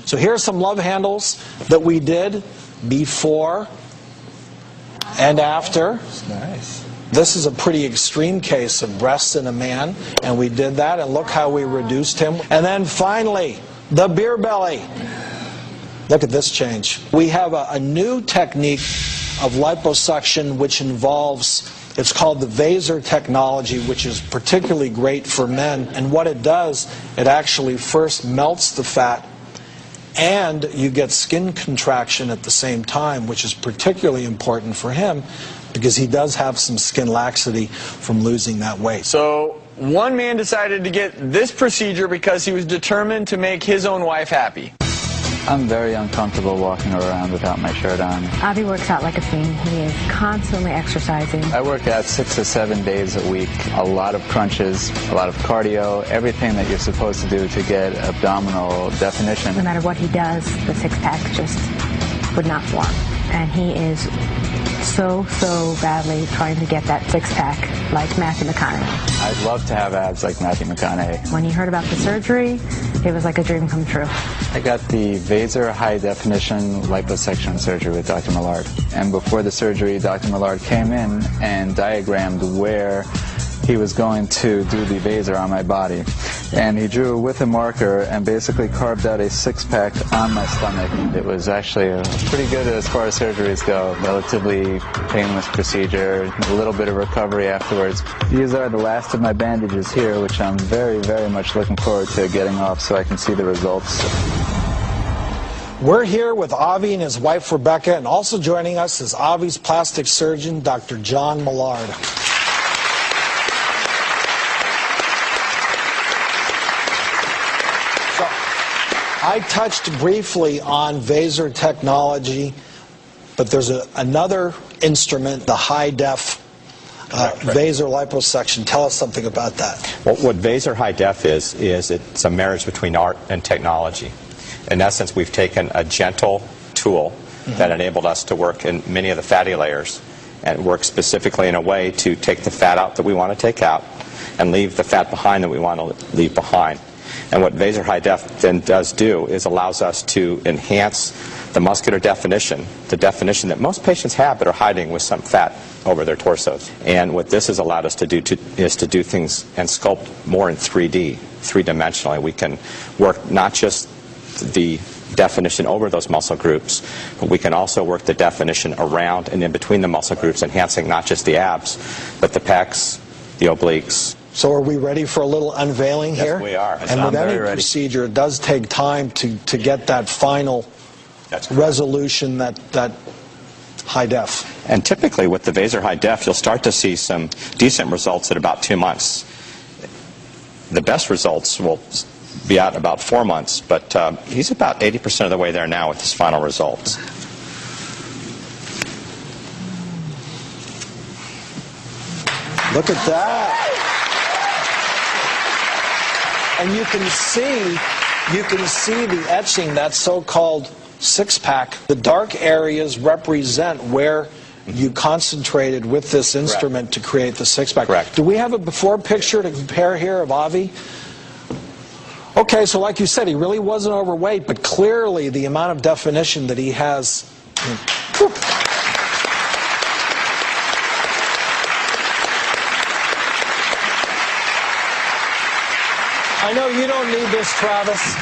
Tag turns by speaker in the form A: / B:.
A: So here are some love handles that we did before and after.
B: Nice.
A: This is a pretty extreme case of breasts in a man, and we did that, and look how we reduced him. And then finally, the beer belly. Look at this change. We have a new technique of liposuction which involves, it's called the VASER technology, which is particularly great for men. And what it does, it actually first melts the fat, and you get skin contraction at the same time, which is particularly important for him because he does have some skin laxity from losing that weight.
C: So one man decided to get this procedure because he was determined to make his own wife happy.
D: I'm very uncomfortable walking around without my shirt on.
E: Avi works out like a fiend. He is constantly exercising.
D: I work out 6 to 7 days a week. A lot of crunches, a lot of cardio, everything that you're supposed to do to get abdominal definition.
E: No matter what he does, the six-pack just would not form. And he is so badly trying to get that six-pack like Matthew McConaughey.
D: I'd love to have abs like Matthew McConaughey.
E: When he heard about the surgery, it was like a dream come true.
D: I got the VASER high-definition liposuction surgery with Dr. Millard. And before the surgery, Dr. Millard came in and diagrammed where he was going to do the VASER on my body. And he drew with a marker and basically carved out a six-pack on my stomach. It was actually pretty good as far as surgeries go. Relatively painless procedure, a little bit of recovery afterwards. These are the last of my bandages here, which I'm very much looking forward to getting off so I can see the results.
A: We're here with Avi and his wife Rebecca, and also joining us is Avi's plastic surgeon, Dr. John Millard. I touched briefly on VASER technology, but there's another instrument, the high-def VASER liposuction. Tell us something about that.
B: Well, what VASER high def is it's a marriage between art and technology. In essence, we've taken a gentle tool that enabled us to work in many of the fatty layers and work specifically in a way to take the fat out that we want to take out and leave the fat behind that we want to leave behind. And what VASER high def then does do is allows us to enhance the muscular definition, the definition that most patients have but are hiding with some fat over their torsos. And what this has allowed us to do is to do things and sculpt more in 3D, three-dimensionally. We can work not just the definition over those muscle groups, but we can also work the definition around and in between the muscle groups, enhancing not just the abs, but the pecs, the obliques.
A: So are we ready for a little unveiling here?
B: Yes, we are.
A: And with any procedure, it does take time to get that final resolution, that high def.
B: And typically with the VASER high def, you'll start to see some decent results at about 2 months. The best results will be at about 4 months, but he's about 80% of the way there now with his final results.
A: Look at that. And you can see the etching, that so-called six-pack. The dark areas represent where you concentrated with this instrument to create the six-pack.
B: Correct.
A: Do we have a before picture to compare here of Avi? Okay, so like you said, he really wasn't overweight, but clearly the amount of definition that he has. I know you don't need this, Travis.